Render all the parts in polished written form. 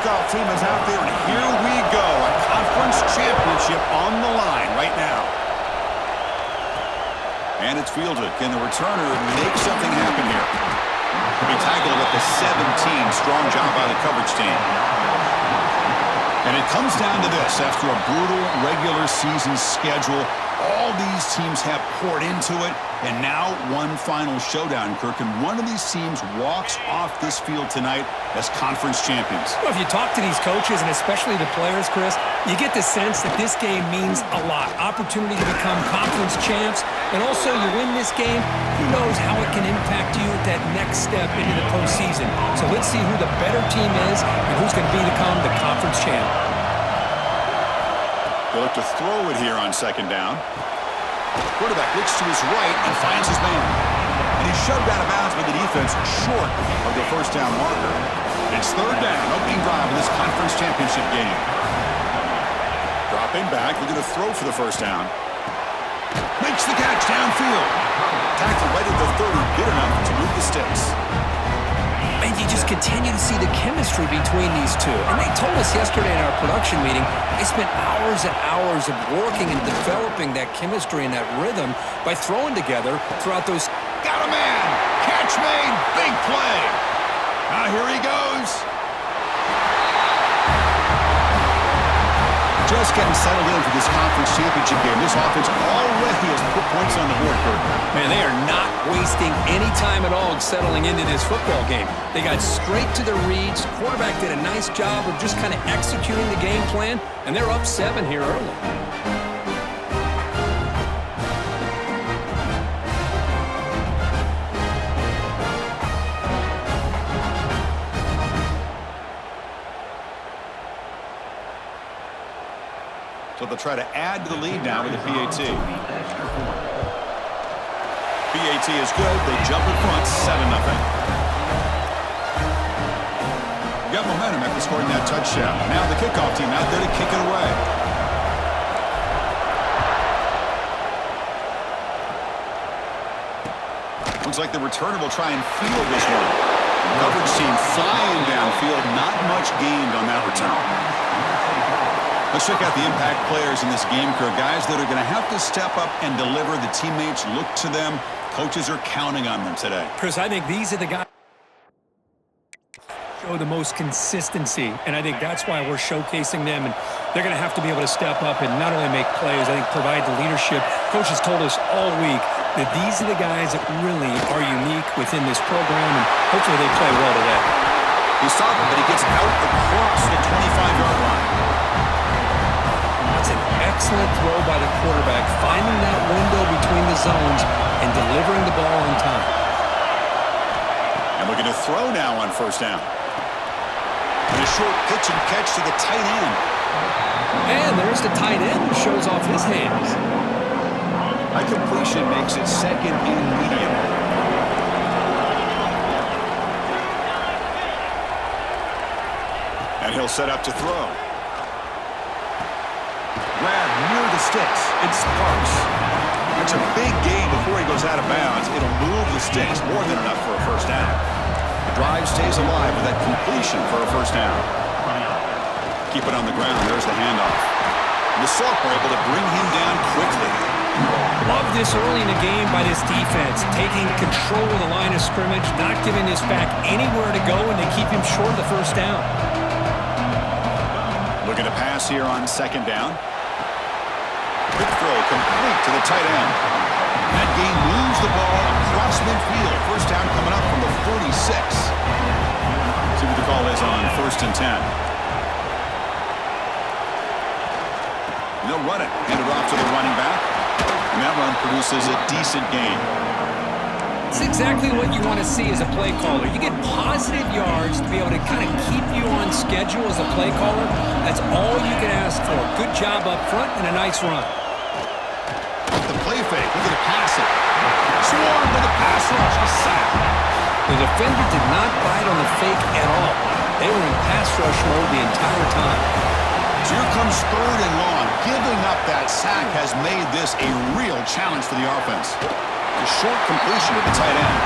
kickoff team is out there, and here we go. A conference championship on the line right now. And it's fielded. Can the returner make something happen here? He tackled at the 17. Strong job by the coverage team. And it comes down to this. After a brutal regular season schedule, all these teams have poured into it, and now one final showdown, Kirk, and one of these teams walks off this field tonight as conference champions. Well, if you talk to these coaches, and especially the players, Chris, you get the sense that this game means a lot. Opportunity to become conference champs, and also you win this game, who knows how it can impact you at that next step into the postseason. So let's see who the better team is and who's going to become the conference champ. They'll look to throw it here on second down. Quarterback looks to his right and finds his man. And he's shoved out of bounds by the defense short of the first down marker. It's third down, opening drive in this conference championship game. Dropping back, looking to throw for the first down. Makes the catch downfield. Tackled right at the 30, good enough to move the sticks. And you just continue to see the chemistry between these two. And they told us yesterday in our production meeting, they spent hours and hours of working and developing that chemistry and that rhythm by throwing together throughout those. Got a man! Catch made! Big play! Now here he goes! Just getting settled in for this conference championship game. This offense already has put points on the board, Kurt. Man, they are not wasting any time at all settling into this football game. They got straight to the reads. Quarterback did a nice job of just kind of executing the game plan, and they're up 7 here early. So they'll try to add to the lead now with the PAT. PAT is good. They jump in front, 7-0. Got momentum after scoring that touchdown. Now the kickoff team out there to kick it away. Looks like the returner will try and field this one. Coverage team flying downfield. Not much gained on that return. Let's check out the impact players in this game, Kirk. Guys that are going to have to step up and deliver. The teammates look to them. Coaches are counting on them today. Chris, I think these are the guys show the most consistency, and I think that's why we're showcasing them. And they're going to have to be able to step up and not only make plays, I think provide the leadership. Coaches told us all week that these are the guys that really are unique within this program, and hopefully they play well today. He stopped him, but he gets out across the 25-yard line. It's an excellent throw by the quarterback, finding that window between the zones and delivering the ball on time. And looking to throw now on first down. And a short pitch and catch to the tight end. And there's the tight end who shows off his hands. High completion makes it second and medium. And he'll set up to throw. Grab near the sticks. It's Sparks. That's a big gain before he goes out of bounds. It'll move the sticks. More than enough for a first down. The drive stays alive with that completion for a first down. Keep it on the ground. There's the handoff. And the sophomore able to bring him down quickly. Love this early in the game by this defense. Taking control of the line of scrimmage. Not giving this back anywhere to go, and they keep him short of the first down. Looking to pass here on second down. Quick throw complete to the tight end. That game moves the ball across midfield. First down coming up from the 46. See what the call is on 1st and 10. And they'll run it. Hand it off to the running back. And that run produces a decent gain. It's exactly what you want to see as a play caller. You get positive yards to be able to kind of keep you on schedule as a play caller. That's all you can ask for. Good job up front and a nice run. The play fake. Look at the pass it. Swarm with a pass rush. A sack. The defender did not bite on the fake at all. They were in pass rush mode the entire time. So here comes 3rd and long. Giving up that sack has made this a real challenge for the offense. A short completion to the tight end.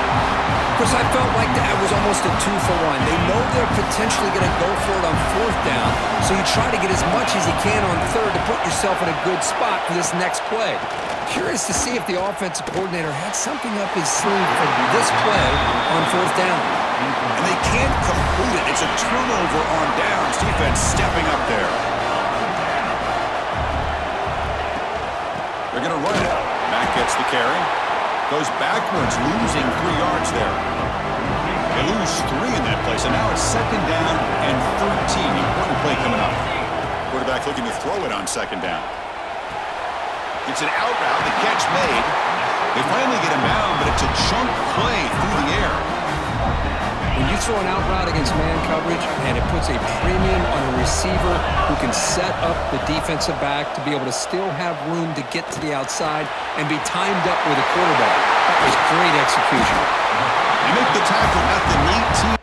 Chris, I felt like that was almost a 2-for-1. They know they're potentially going to go for it on 4th down, so you try to get as much as you can on 3rd to put yourself in a good spot for this next play. Curious to see if the offensive coordinator had something up his sleeve for this play on 4th down. And they can't complete it. It's a turnover on downs. Defense stepping up there. They're going to run it. Mack gets the carry. Goes backwards, losing 3 yards there. They lose 3 in that play, so now it's 2nd down and 13. Important play coming up. Quarterback looking to throw it on 2nd down. It's an out route, the catch made. They finally get him down, but it's a chunk play through the air. When you throw an out route against man coverage, and it puts a premium on a receiver who can set up the defensive back to be able to still have room to get to the outside and be timed up with a quarterback. That was great execution. They make the tackle at the 19.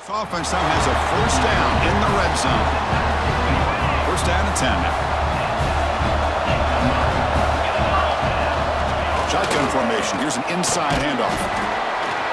This offense now has a 1st down in the red zone. 1st down and 10 now. Shotgun formation. Here's an inside handoff.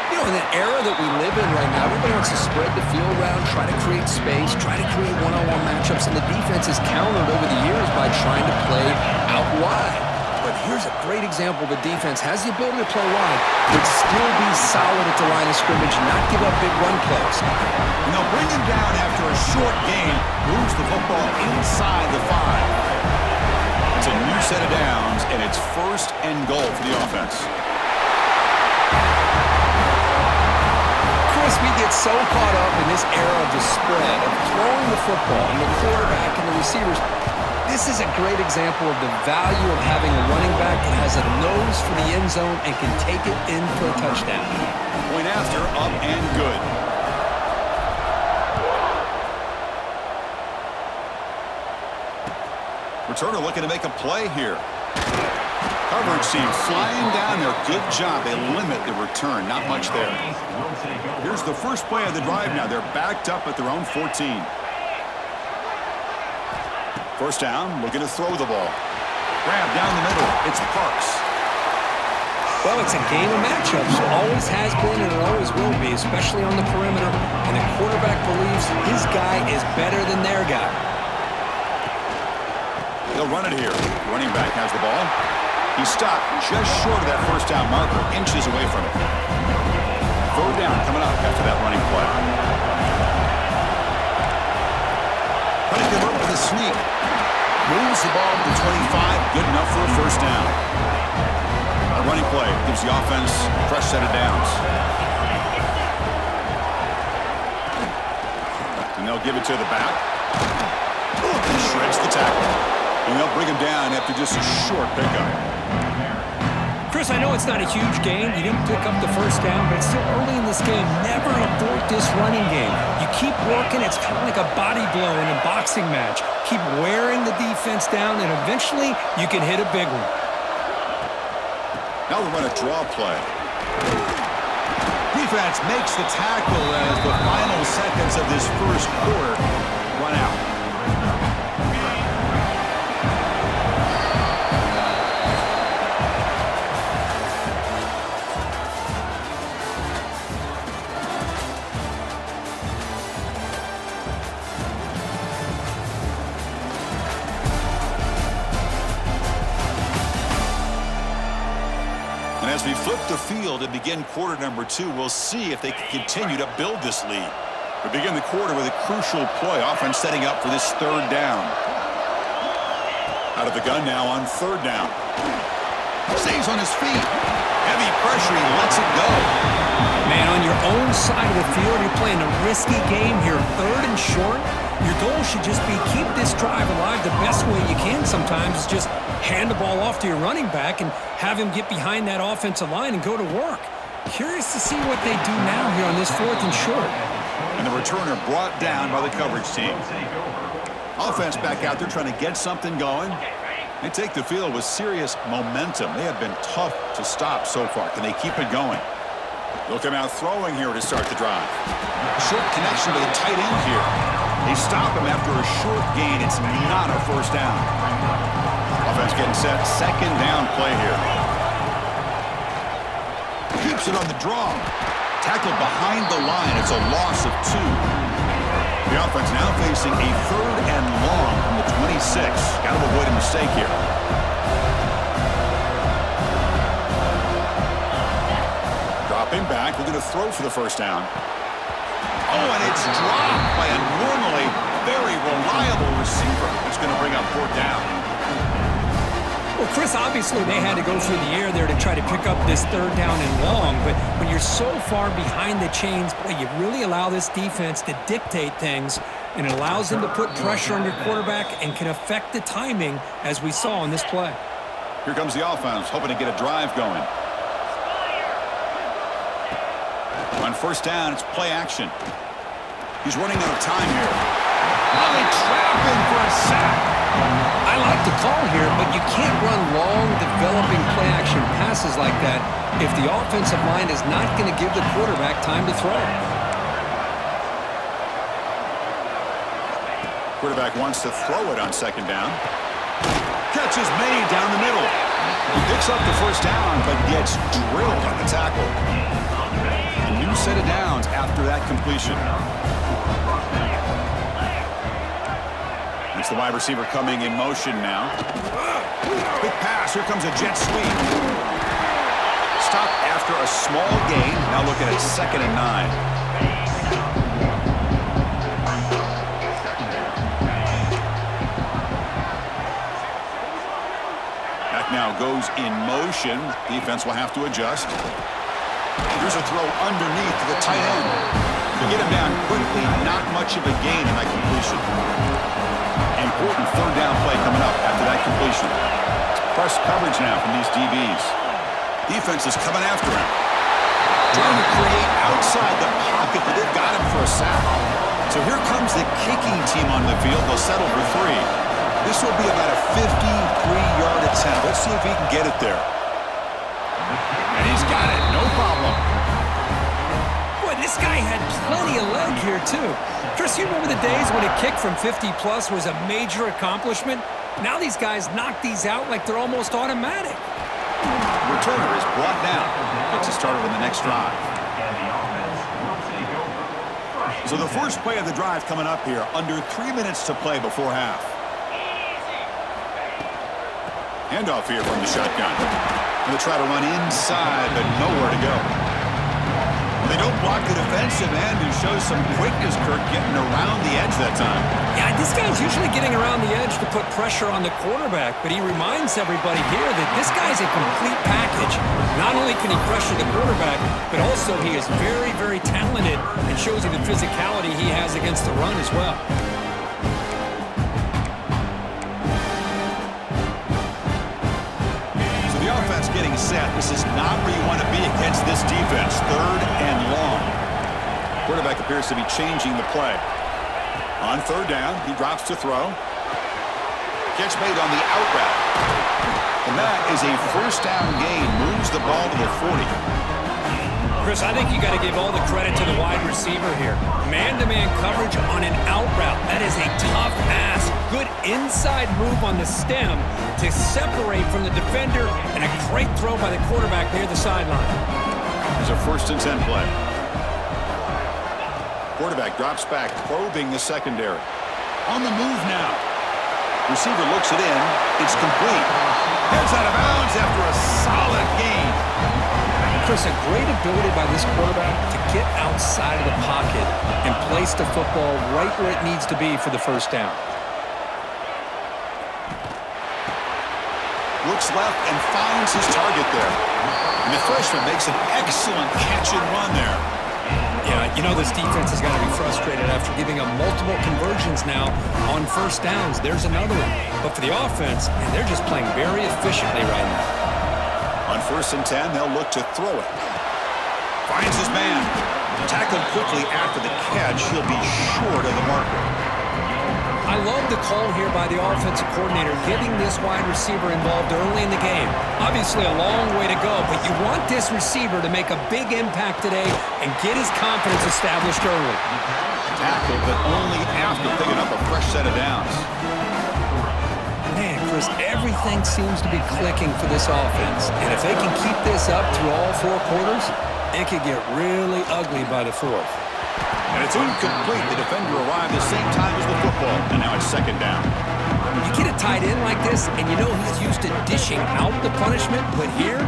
You know, in the era that we live in right now, everybody wants to spread the field around, try to create space, try to create one-on-one matchups, and the defense has countered over the years by trying to play out wide. But here's a great example. The defense has the ability to play wide, but still be solid at the line of scrimmage, not give up big run plays. And they'll bring him down after a short gain, moves the football inside the 5. It's a new set of downs, and it's 1st and goal for the offense. Chris, we get so caught up in this era of the spread, of throwing the football, and the quarterback and the receivers. This is a great example of the value of having a running back that has a nose for the end zone and can take it in for a touchdown. Point after, up and good. Returner looking to make a play here. Coverage team flying down there. Good job. They limit the return. Not much there. Here's the first play of the drive now. They're backed up at their own 14. 1st down, looking to throw the ball. Grab down the middle. It's Parks. Well, it's a game of matchups. Always has been and it always will be, especially on the perimeter. And the quarterback believes his guy is better than their guy. They'll run it here. Running back has the ball. He stopped just short of that 1st down marker, inches away from it. 3rd down coming up after that running play. Running him up with a sneak. Moves the ball to the 25. Good enough for a 1st down. A running play gives the offense a fresh set of downs. And they'll give it to the back. He shreds the tackle. And they'll bring him down after just a short pickup. Chris, I know it's not a huge gain. You didn't pick up the 1st down, but it's still early in this game. Never abort this running game. You keep working. It's kind of like a body blow in a boxing match. Keep wearing the defense down, and eventually you can hit a big one. Now they run a draw play. Defense makes the tackle as the final seconds of this 1st quarter run out. As we flip the field and begin quarter number 2, we'll see if they can continue to build this lead. We begin the quarter with a crucial play. Offense setting up for this third down. Out of the gun now on third down. Stays on his feet. Heavy pressure. He lets it go. Man, on your own side of the field, you're playing a risky game here. Third and short. Your goal should just be keep this drive alive the best way you can sometimes is just hand the ball off to your running back and have him get behind that offensive line and go to work. Curious to see what they do now here on this fourth and short. And the returner brought down by the coverage team. Offense back out there trying to get something going. They take the field with serious momentum. They have been tough to stop so far. Can they keep it going? They'll come out throwing here to start the drive. Short connection to the tight end here. They stop him after a short gain. It's not a first down. Offense getting set. Second down play here. Keeps it on the draw. Tackled behind the line. It's a loss of 2. The offense now facing a third and long from the 26. Got to avoid a mistake here. Dropping back. We're going to throw for the first down. Oh, and it's dropped by a normally very reliable receiver. It's going to bring up fourth down. Well, Chris, obviously they had to go through the air there to try to pick up this third down and long, but when you're so far behind the chains, boy, you really allow this defense to dictate things, and it allows them to put pressure on your quarterback and can affect the timing, as we saw on this play. Here comes the offense, hoping to get a drive going. On first down, it's play action. He's running out of time here. Now they trap him for a sack. I like the call here, but you can't run long, developing play-action passes like that if the offensive line is not going to give the quarterback time to throw. Quarterback wants to throw it on second down. Catch is made down the middle. He picks up the first down, but gets drilled on the tackle. A new set of downs after that completion. It's the wide receiver coming in motion now. Quick pass. Here comes a jet sweep. Stop after a small gain. Now looking at second and 9. Back now goes in motion. Defense will have to adjust. Here's a throw underneath to the tight end. To get him down quickly, not much of a gain in that completion. Important third down play coming up after that completion. Press coverage now from these DBs. Defense is coming after him. Trying to create outside the pocket, but they've got him for a sack. So here comes the kicking team on the field. They'll settle for 3. This will be about a 53-yard attempt. Let's see if he can get it there. And he's got it. No problem. Boy, this guy had plenty of leg here, too. Chris, you remember the days when a kick from 50-plus was a major accomplishment? Now these guys knock these out like they're almost automatic. Returner is brought down. Gets us started on the next drive. So the first play of the drive coming up here. Under 3 minutes to play before half. Handoff here from the shotgun. Going to try to run inside, but nowhere to go. They don't block the defensive end, who shows some quickness, Kirk, getting around the edge that time. Yeah, this guy's usually getting around the edge to put pressure on the quarterback, but he reminds everybody here that this guy's a complete package. Not only can he pressure the quarterback, but also he is very, very talented and shows you the physicality he has against the run as well. Getting set. This is not where you want to be against this defense. Third and long. Quarterback appears to be changing the play. On third down, he drops to throw. Catch made on the out route. And that is a first down gain. Moves the ball to the 40. Chris, I think you got to give all the credit to the wide receiver here. Man-to-man coverage on an out route. That is a tough ask. Good inside move on the stem to separate from the defender, and a great throw by the quarterback near the sideline. There's a 1st and 10 play. Quarterback drops back, probing the secondary. On the move now. Receiver looks it in. It's complete. Heads out of bounds after a solid gain. Chris, a great ability by this quarterback to get outside of the pocket and place the football right where it needs to be for the first down. Looks left and finds his target there. And the freshman makes an excellent catch and run there. Yeah, you know this defense has got to be frustrated after giving up multiple conversions now on first downs. There's another one. But for the offense, man, they're just playing very efficiently right now. On 1st and 10, they'll look to throw it. Finds his man. Tackled quickly after the catch. He'll be short of the marker. I love the call here by the offensive coordinator, getting this wide receiver involved early in the game. Obviously a long way to go, but you want this receiver to make a big impact today and get his confidence established early. Tackled, but only after picking up a fresh set of downs. Man, Chris, everything seems to be clicking for this offense. And if they can keep this up through all 4 quarters, it could get really ugly by the 4th. And it's incomplete. The defender arrived the same time as the football, and now it's 2nd down. You get a tight end like this, and you know he's used to dishing out the punishment, but here,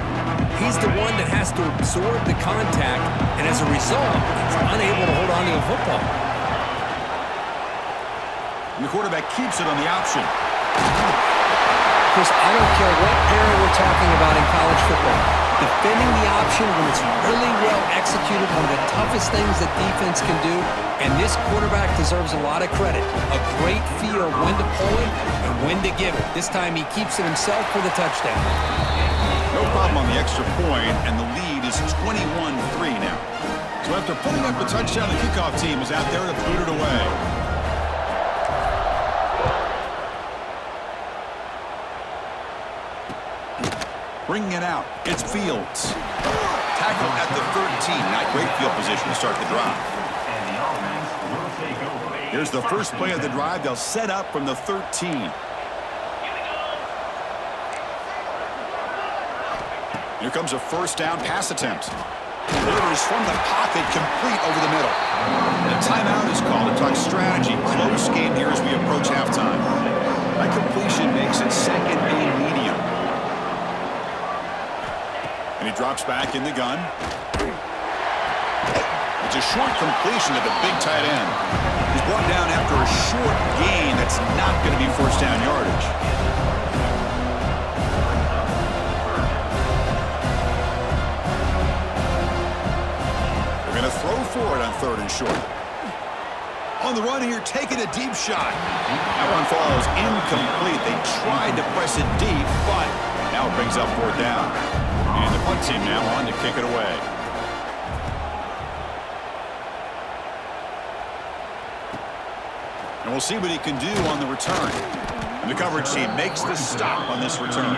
he's the one that has to absorb the contact, and as a result, he's unable to hold on to the football. And the quarterback keeps it on the option. Chris, I don't care what era we're talking about in college football. Defending the option when it's really well executed, one of the toughest things that defense can do, and this quarterback deserves a lot of credit. A great feel of when to pull it and when to give it. This time he keeps it himself for the touchdown. No problem on the extra point, and the lead is 21-3 now. So after putting up the touchdown, the kickoff team is out there to boot it away. Bringing it out, it's Fields. Tackle at the 13. Not great field position to start the drive. Here's the first play of the drive. They'll set up from the 13. Here comes a 1st down pass attempt. Delivers from the pocket, complete over the middle. A timeout is called to talk strategy. Close game here as we approach halftime. That completion makes it 2nd and medium. And he drops back in the gun. It's a short completion to the big tight end. He's brought down after a short gain that's not going to be 1st down yardage. They're going to throw for it on 3rd and short. On the run here, taking a deep shot. That one falls incomplete. They tried to press it deep, but now it brings up 4th down. And the punt team now on to kick it away. And we'll see what he can do on the return. And the coverage team makes the stop on this return.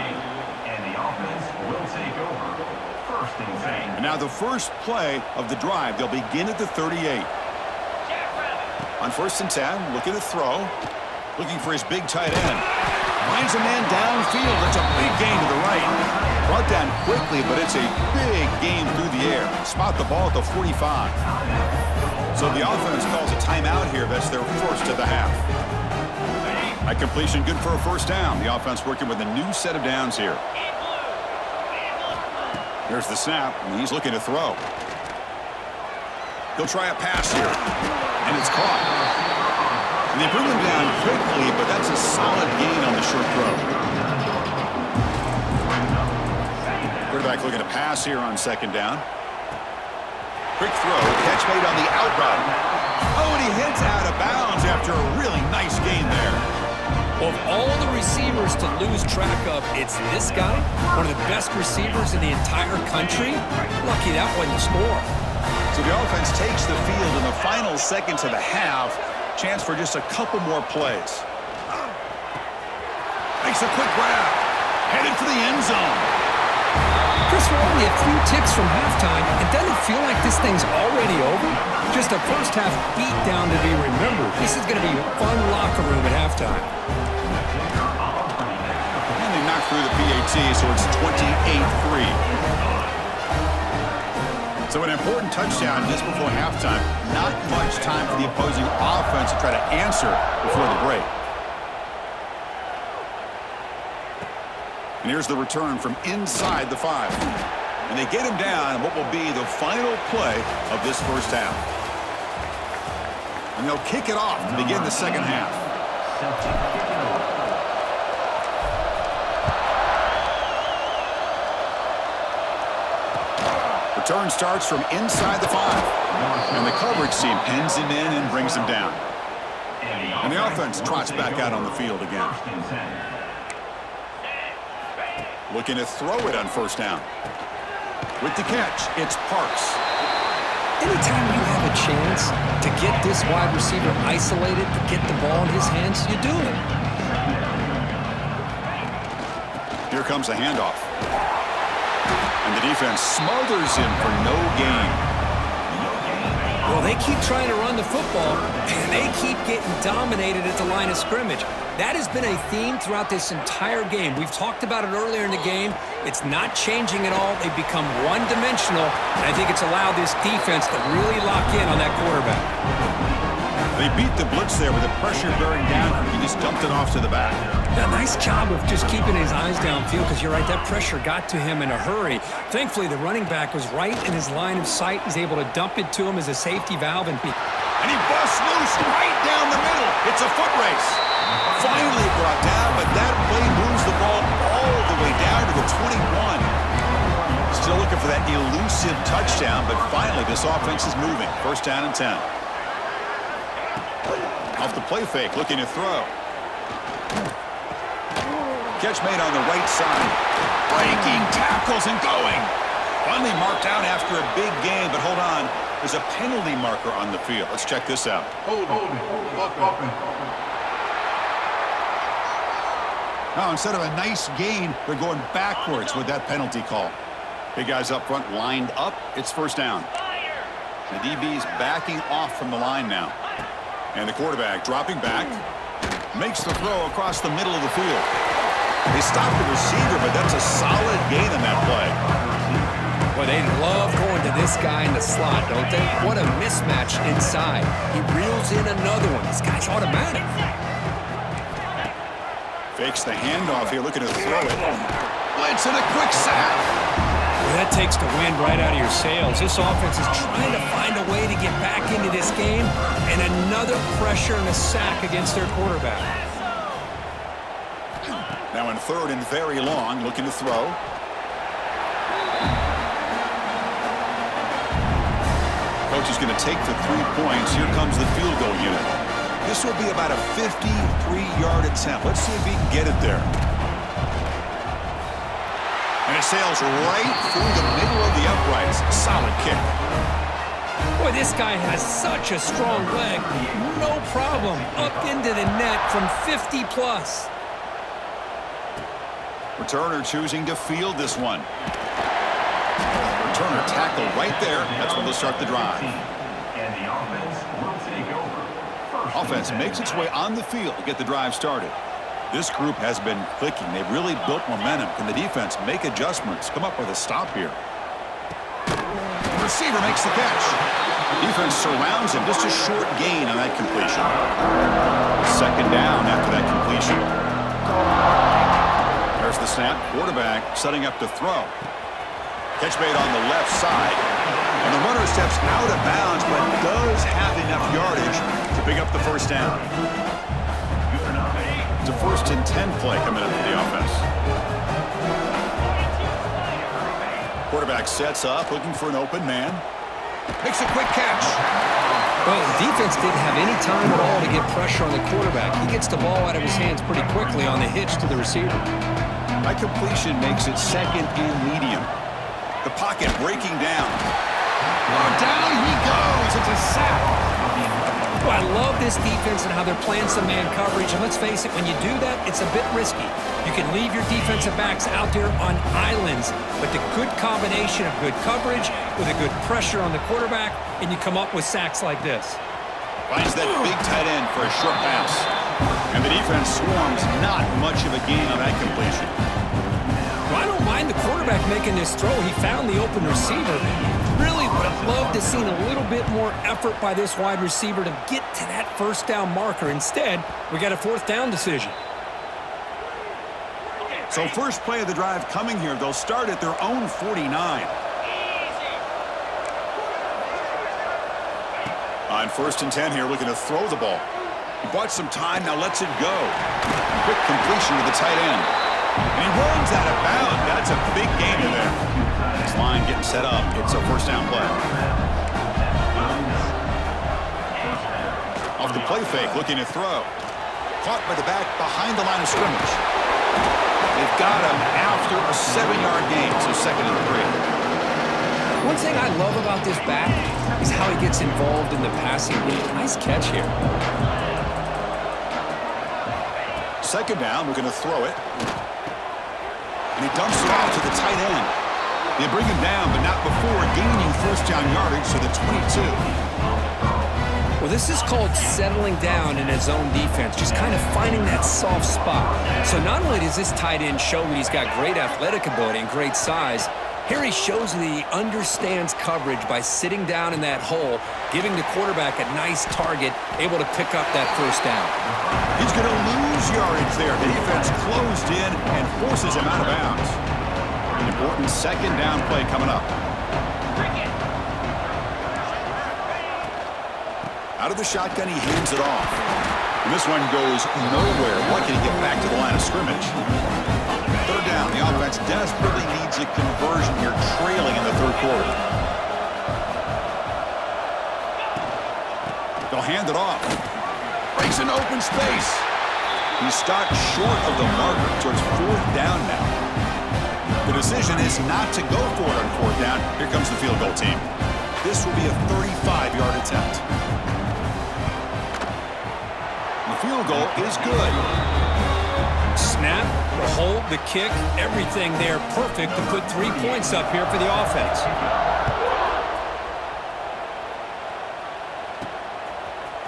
And the offense will take over 1st and 10. And now the first play of the drive. They'll begin at the 38. On 1st and 10, looking to throw. Looking for his big tight end. Finds a man downfield. It's a big gain to the right. Brought down quickly, but it's a big gain through the air. Spot the ball at the 45. So the offense calls a timeout here. That's their 1st of the half. That completion good for a 1st down. The offense working with a new set of downs here. Here's the snap, and he's looking to throw. He'll try a pass here, and it's caught. And they bring him down quickly, but that's a solid gain on the short throw. Quarterback looking to pass here on 2nd down. Quick throw, catch made on the out route. Oh, and he heads out of bounds after a really nice gain there. Well, of all the receivers to lose track of, it's this guy, one of the best receivers in the entire country. Lucky that wasn't score. So the offense takes the field in the final seconds of the half. Chance for just a couple more plays. Makes a quick grab. Headed for the end zone. Chris, we're only a few ticks from halftime. It doesn't feel like this thing's already over. Just a first half beatdown to be remembered. This is going to be a fun locker room at halftime. And they knocked through the PAT, so it's 28-3. So an important touchdown just before halftime. Not much time for the opposing offense to try to answer before the break. And here's the return from inside the 5. And they get him down in what will be the final play of this first half. And they'll kick it off to begin the second half. Return starts from inside the 5. And the coverage team pins him in and brings him down. And the offense trots back out on the field again. Looking to throw it on first down. With the catch, it's Parks. Anytime you have a chance to get this wide receiver isolated, to get the ball in his hands, you do it. Here comes a handoff. And the defense smothers him for no gain. Well, they keep trying to run the football, and they keep getting dominated at the line of scrimmage. That has been a theme throughout this entire game. We've talked about it earlier in the game. It's not changing at all. They've become one-dimensional, and I think it's allowed this defense to really lock in on that quarterback. They beat the blitz there with the pressure bearing down. He just dumped it off to the back. A nice job of just keeping his eyes downfield because you're right, that pressure got to him in a hurry. Thankfully, the running back was right in his line of sight. He's able to dump it to him as a safety valve. And he busts loose right down the middle. It's a foot race. Finally brought down, but that play moves the ball all the way down to the 21. Still looking for that elusive touchdown, but finally this offense is moving. First down and 10. Off the play fake, looking to throw. Catch made on the right side. Breaking tackles and going. Finally marked out after a big gain, but hold on. There's a penalty marker on the field. Let's check this out. Hold it. Now, instead of a nice gain, they're going backwards with that penalty call. Big guys up front lined up. It's first down. The DB's backing off from the line now. And the quarterback dropping back. Makes the throw across the middle of the field. They stop the receiver, but that's a solid gain on that play. Well, they love going to this guy in the slot, don't they? What a mismatch inside. He reels in another one. This guy's automatic. Fakes the handoff here, looking to throw it. Blitz and a quick sack. Well, that takes the wind right out of your sails. This offense is trying to find a way to get back into this game, and another pressure and a sack against their quarterback. Now in third and very long, looking to throw. Coach is going to take the 3 points. Here comes the field goal unit. This will be about a 53-yard attempt. Let's see if he can get it there. And it sails right through the middle of the uprights. Solid kick. Boy, this guy has such a strong leg. No problem. Up into the net from 50-plus. Returner choosing to field this one. Returner tackle right there. That's when they'll start the drive. And the offense will take over. Offense makes its way on the field to get the drive started. This group has been clicking. They've really built momentum. Can the defense make adjustments? Come up with a stop here. The receiver makes the catch. Defense surrounds him. Just a short gain on that completion. Second down after that completion. There's the snap. Quarterback setting up to throw. Catch made on the left side. And the runner steps out of bounds, but does have enough yardage to pick up the first down. It's a 1st and 10 play coming up for the offense. Quarterback sets up, looking for an open man. Makes a quick catch. Well, the defense didn't have any time at all to get pressure on the quarterback. He gets the ball out of his hands pretty quickly on the hitch to the receiver. That completion makes it second and medium. The pocket breaking down. Oh, down he goes. It's a sack. Well, I love this defense and how they're playing some man coverage. And let's face it, when you do that, it's a bit risky. You can leave your defensive backs out there on islands, but the good combination of good coverage with a good pressure on the quarterback, and you come up with sacks like this. Finds that big tight end for a short pass. And the defense swarms. Not much of a gain on that completion. Well, I don't mind the quarterback making this throw. He found the open receiver. Really would have loved to seen a little bit more effort by this wide receiver to get to that first down marker. Instead, we got a 4th down decision. So first play of the drive coming here. They'll start at their own 49. On 1st and 10 here, looking to throw the ball. He bought some time, now lets it go. Quick completion to the tight end. And he runs out of bounds. That's a big gain in there. This line getting set up. It's a first down play. Off the play fake, looking to throw. Caught by the back behind the line of scrimmage. They've got him after a 7-yard gain, so 2nd and 3. One thing I love about this back is how he gets involved in the passing game. Nice catch here. 2nd down, we're going to throw it. And he dumps it off to the tight end. They bring him down, but not before gaining first down yardage to the 22. Well, this is called settling down in his own defense, just kind of finding that soft spot. So not only does this tight end show that he's got great athletic ability and great size, here he shows that he understands coverage by sitting down in that hole, giving the quarterback a nice target, able to pick up that first down. He's going to lose yardage there. The defense closed in and forces him out of bounds. An important 2nd down play coming up. Out of the shotgun, he hands it off. And this one goes nowhere. Lucky to get back to the line of scrimmage. 3rd down. The offense desperately needs a conversion here, trailing in the 3rd quarter. They'll hand it off. Breaks an open space. He stopped short of the marker towards 4th down now. The decision is not to go for it on 4th down. Here comes the field goal team. This will be a 35-yard attempt. The field goal is good. Snap, the hold, the kick, everything there perfect to put 3 points up here for the offense.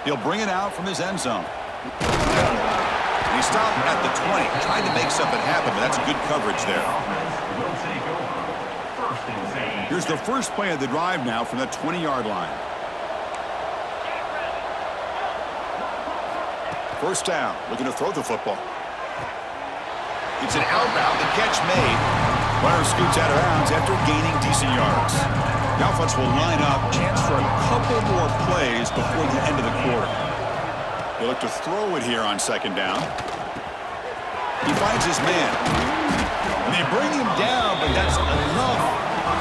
He'll bring it out from his end zone. And he stopped at the 20, trying to make something happen, but that's good coverage there. Here's the first play of the drive now from that 20-yard line. 1st down, looking to throw the football. It's an outbound, the catch made. Runner scoots out of bounds after gaining decent yards. The offense will line up, chance for a couple more plays before the end of the quarter. They look to throw it here on 2nd down. He finds his man. And they bring him down, but that's enough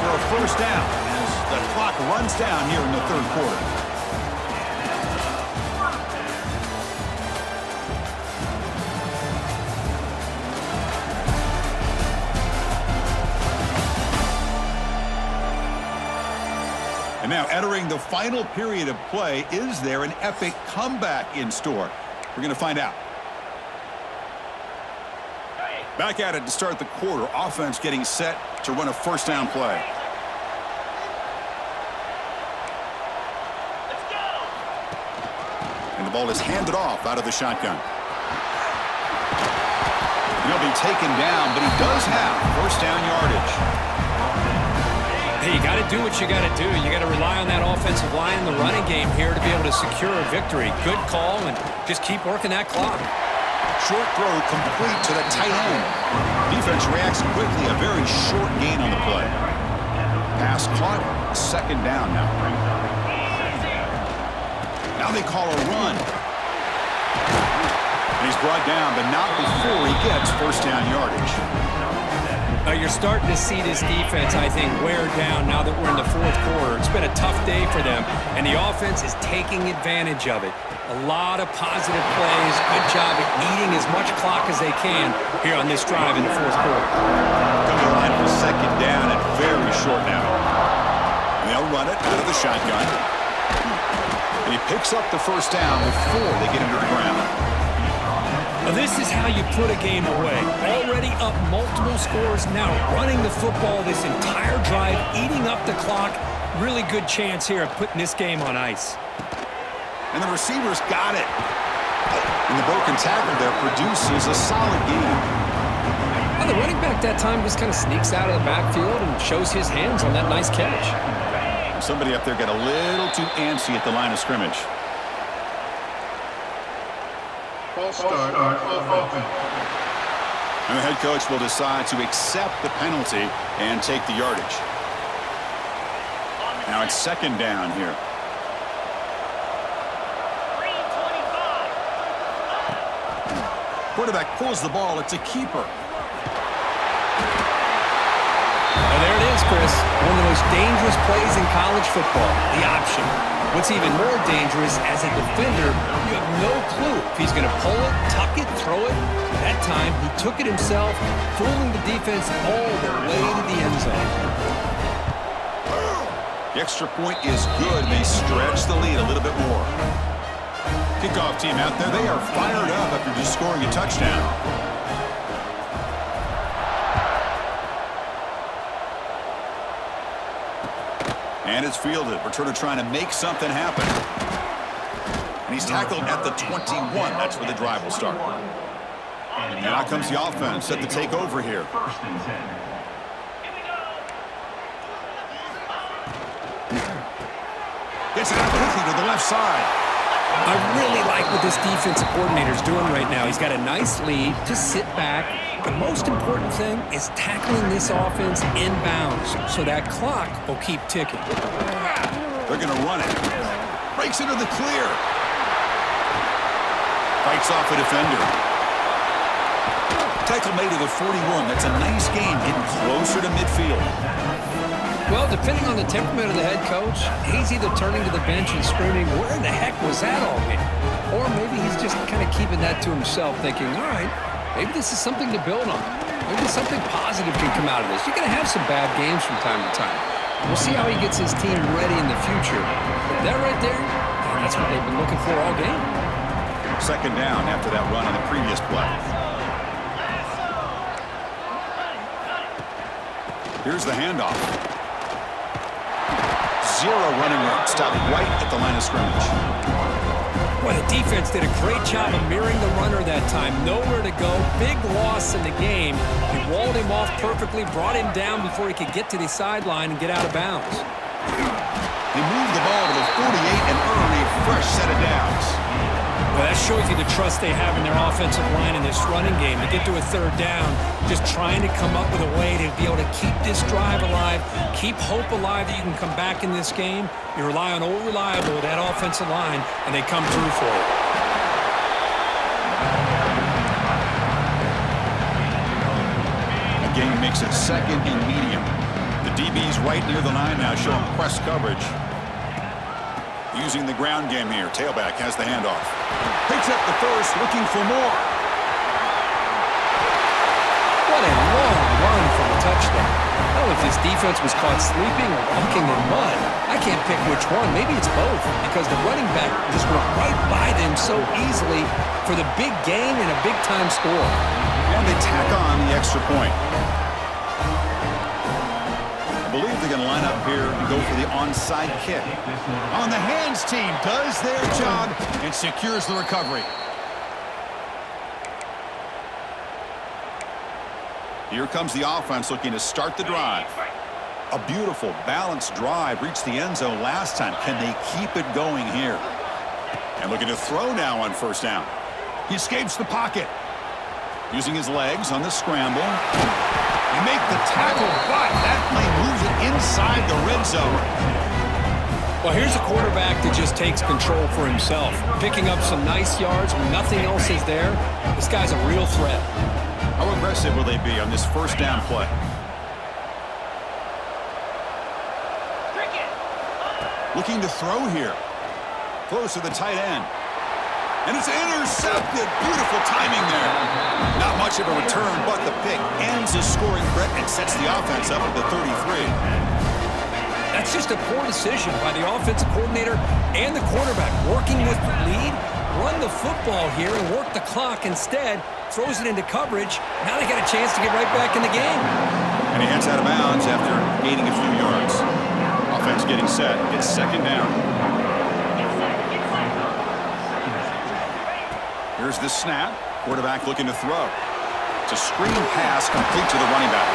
for a first down as the clock runs down here in the 3rd quarter. Now, entering the final period of play, is there an epic comeback in store? We're going to find out. Back at it to start the quarter. Offense getting set to run a first down play. And the ball is handed off out of the shotgun. He'll be taken down, but he does have first down yardage. Hey, you got to do what you got to do. You got to rely on that offensive line in the running game here to be able to secure a victory. Good call, and just keep working that clock. Short throw complete to the tight end. Defense reacts quickly. A very short gain on the play. Pass caught. 2nd down now. Now they call a run. And he's brought down, but not before he gets first down yardage. You're starting to see this defense, I think, wear down now that we're in the 4th quarter. It's been a tough day for them, and the offense is taking advantage of it. A lot of positive plays. Good job at eating as much clock as they can here on this drive in the 4th quarter. Coming to the line for 2nd down and very short now. And they'll run it out of the shotgun. And he picks up the first down before they get him to the ground. Now this is how you put a game away. Already up multiple scores, now running the football this entire drive, eating up the clock. Really good chance here of putting this game on ice. And the receivers got it. And the broken tackle there produces a solid game. Well, the running back that time just kind of sneaks out of the backfield and shows his hands on that nice catch. Somebody up there got a little too antsy at the line of scrimmage. False start on offense. And the head coach will decide to accept the penalty and take the yardage. Now it's 2nd down here. Quarterback pulls the ball. It's a keeper. Well, there it is, Chris. One of the most dangerous plays in college football, the option. What's even more dangerous, as a defender, you have no clue if he's going to pull it, tuck it, throw it. That time, he took it himself, fooling the defense all the way to the end zone. The extra point is good. They stretch the lead a little bit more. Kickoff team out there. They are fired up after just scoring a touchdown. And it's fielded. Returner trying to make something happen. And he's tackled at the 21. That's where the drive will start. And out comes the offense set to take over here. First and 10. Gets it out quickly to the left side. I really like what this defensive coordinator is doing right now. He's got a nice lead. Just sit back. The most important thing is tackling this offense inbounds so that clock will keep ticking. They're going to run it. Breaks into the clear. Fights off a defender. Tackle made to the 41. That's a nice gain, getting closer to midfield. Well, depending on the temperament of the head coach, he's either turning to the bench and screaming, where the heck was that all game? Or maybe he's just kind of keeping that to himself, thinking, all right, maybe this is something to build on. Maybe something positive can come out of this. You're going to have some bad games from time to time. We'll see how he gets his team ready in the future. That right there, that's what they've been looking for all game. Second down after that run on the previous play. Here's the handoff. Zero running room. Stopped right at the line of scrimmage. Well, the defense did a great job of mirroring the runner that time. Nowhere to go. Big loss in the game. He walled him off perfectly, brought him down before he could get to the sideline and get out of bounds. He moved the ball to the 48 and earned a fresh set of downs. Well, that shows you the trust they have in their offensive line in this running game. To get to a third down, just trying to come up with a way to be able to keep this drive alive, keep hope alive that you can come back in this game. You rely on old reliable with that offensive line, and they come through for you. The game makes it second and medium. The DB's right near the line now, showing press coverage. Using the ground game here. Tailback has the handoff. Picks up the first, looking for more. What a long run for a touchdown. Oh, if this defense was caught sleeping or walking in mud, I can't pick which one. Maybe it's both, because the running back just went right by them so easily for the big gain and a big-time score. And they tack on the extra point. I believe they're going to line up here and go for the onside kick. On the hands team does their job and secures the recovery. Here comes the offense looking to start the drive. A beautiful, balanced drive reached the end zone last time. Can they keep it going here? And looking to throw now on first down. He escapes the pocket. Using his legs on the scramble. They make the tackle, but that play moves it inside the red zone. Well, here's a quarterback that just takes control for himself. Picking up some nice yards when nothing else is there. This guy's a real threat. How aggressive will they be on this first down play? Looking to throw here. Close to the tight end. And it's intercepted. Beautiful timing there. Not much of a return, but the pick ends the scoring threat and sets the offense up at the 33. That's just a poor decision by the offensive coordinator and the quarterback. Working with the lead, run the football here and work the clock instead. Throws it into coverage. Now they got a chance to get right back in the game. And he heads out of bounds after gaining a few yards. Offense getting set. It's second down. Here's the snap. Quarterback looking to throw. It's a screen pass complete to the running back.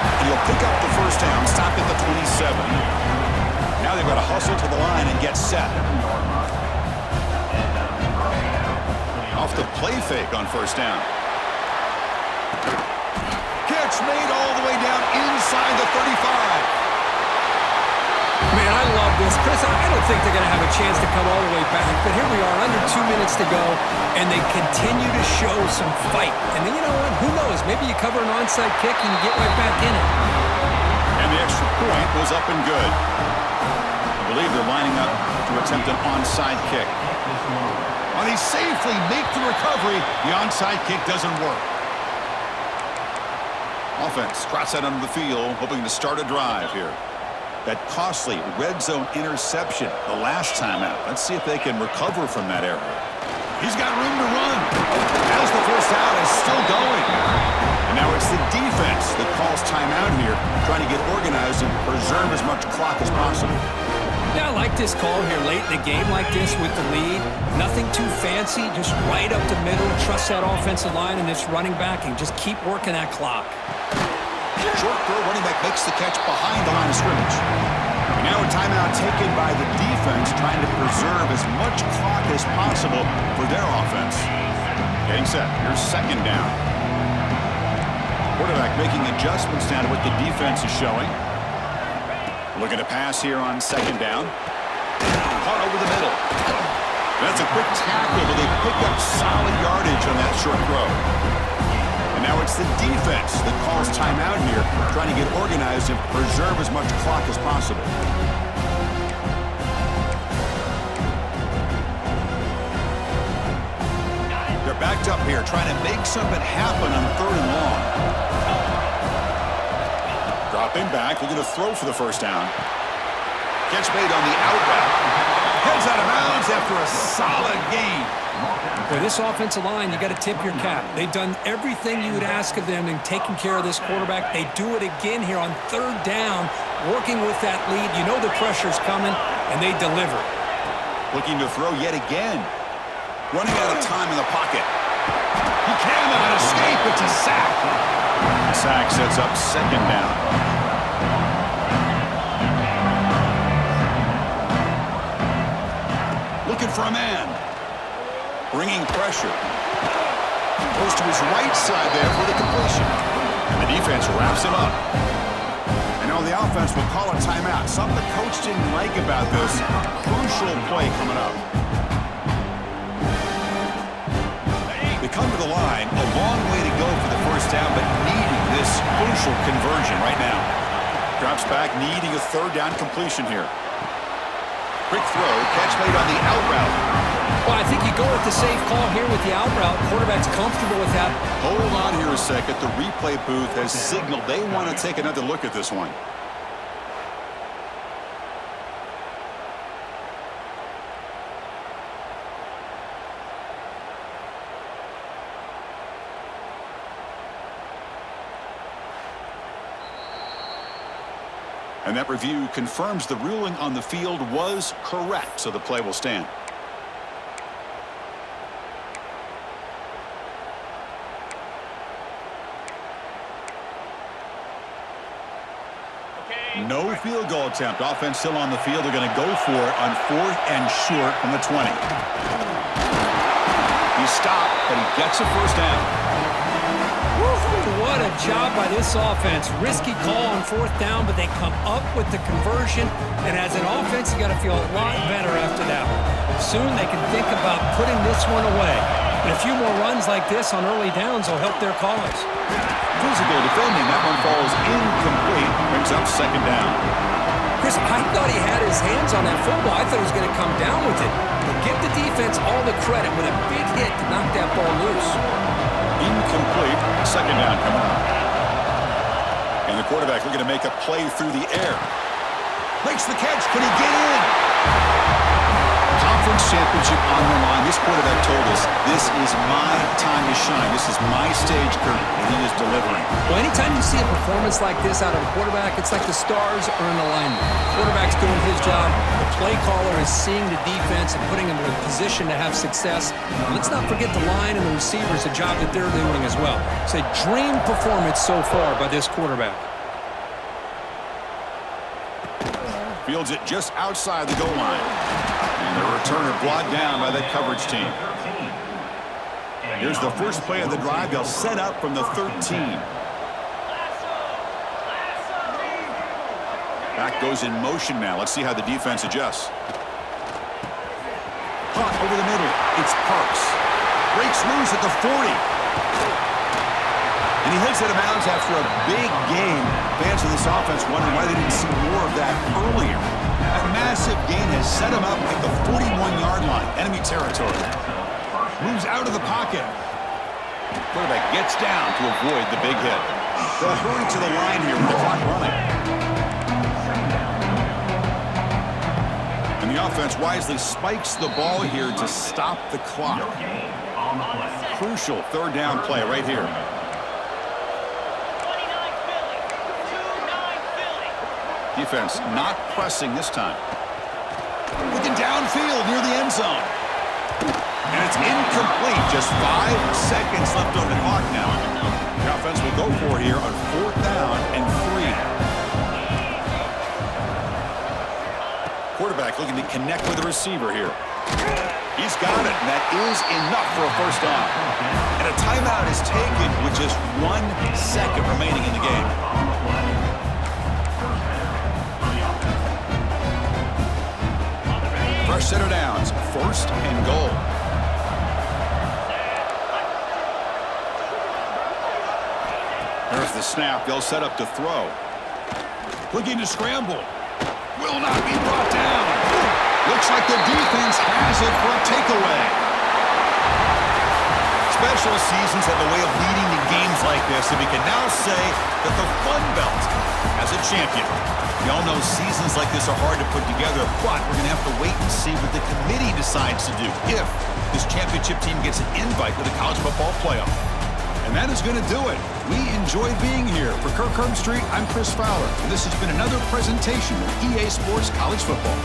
And he'll pick up the first down, stop at the 27. Now they've got to hustle to the line and get set. Off the play fake on first down. Catch made all the way down inside the 35. Man, I love this. Chris, I don't think they're going to have a chance to come all the way back, but here we are, under 2 minutes to go, and they continue to show some fight. And then, you know what? Who knows? Maybe you cover an onside kick and you get right back in it. And the extra point was up and good. I believe they're lining up to attempt an onside kick. Well, they safely make the recovery. The onside kick doesn't work. Offense trots out onto the field, hoping to start a drive here. That costly red zone interception the last time out. Let's see if they can recover from that error. He's got room to run. As the first out is still going. And now it's the defense that calls timeout here, trying to get organized and preserve as much clock as possible. Yeah, I like this call here late in the game like this with the lead. Nothing too fancy, just right up the middle. Trust that offensive line and this running back and just keep working that clock. Short throw, running back makes the catch behind the line of scrimmage. And now a timeout taken by the defense, trying to preserve as much clock as possible for their offense. Getting set. Here's second down. Quarterback making adjustments down to what the defense is showing. Looking to pass here on second down. Caught over the middle. That's a quick tackle, but they pick up solid yardage on that short throw. And now it's the defense that calls timeout here, trying to get organized and preserve as much clock as possible. They're backed up here, trying to make something happen on third and long. Dropping back, looking to throw for the first down. Catch made on the out route. Heads out of bounds after a solid gain. For this offensive line, you got to tip your cap. They've done everything you would ask of them in taking care of this quarterback. They do it again here on third down, working with that lead. You know the pressure's coming, and they deliver. Looking to throw yet again. Running out of time in the pocket. He cannot escape. It's a sack. The sack sets up second down. Looking for a man. Bringing pressure. Goes to his right side there for the completion. And the defense wraps him up. And now the offense will call a timeout. Something the coach didn't like about this. Crucial play coming up. They come to the line. A long way to go for the first down, but needing this crucial conversion right now. Drops back, needing a third down completion here. Quick throw. Catch made on the out route. Well, I think you go with the safe call here with the out route. Quarterback's comfortable with that. Hold on here a second. The replay booth has signaled they want to take another look at this one. And that review confirms the ruling on the field was correct, so the play will stand. No field goal attempt. Offense still on the field. They're going to go for it on fourth and short from the 20. He stopped, but he gets a first down. What a job by this offense. Risky call on fourth down, but they come up with the conversion. And as an offense, you got to feel a lot better after that one. Soon they can think about putting this one away. And a few more runs like this on early downs will help their cause. Physical defending. That one falls incomplete. Brings up second down. Chris, I thought he had his hands on that football. I thought he was going to come down with it. But give the defense all the credit with a big hit to knock that ball loose. Incomplete. Second down coming up. And the quarterback looking to make a play through the air. Makes the catch. Can he get in? Conference championship on the line. This quarterback told us, this is my time to shine. This is my stage curtain, and he is delivering. Well, anytime you see a performance like this out of a quarterback, it's like the stars are in alignment. The quarterback's doing his job. The play caller is seeing the defense and putting them in a position to have success. And let's not forget the line and the receivers, the job that they're doing as well. It's a dream performance so far by this quarterback. Fields it just outside the goal line. And the returner brought down by that coverage team. Here's the first play of the drive. They'll set up from the 13. Back goes in motion now. Let's see how the defense adjusts. Caught over the middle. It's Parks. Breaks loose at the 40. And he heads out of bounds after a big game. Fans of this offense wondering why they didn't see more of that earlier. That massive gain has set him up at the 41-yard line. Enemy territory. Moves out of the pocket. Quarterback gets down to avoid the big hit. They'll hurry to the line here with the clock running. And the offense wisely spikes the ball here to stop the clock. Crucial third down play right here. Defense not pressing this time. Looking downfield near the end zone. And it's incomplete. Just 5 seconds left on the clock now. The offense will go for it here on 4th down and 3. Quarterback looking to connect with the receiver here. He's got it, and that is enough for a first down. And a timeout is taken with just 1 second remaining in the game. Fresh set of downs, 1st and goal. There's the snap. They'll set up to throw. Looking to scramble. Will not be brought down. Looks like the defense has it for a takeaway. Special seasons have a way of leading to games like this, and we can now say that the Fun Belt has a champion. We all know seasons like this are hard to put together, but we're going to have to wait and see what the committee decides to do if this championship team gets an invite to the college football playoff. And that is going to do it. We enjoyed being here. For Kirk Herbstreit, I'm Chris Fowler, and this has been another presentation of EA Sports College Football.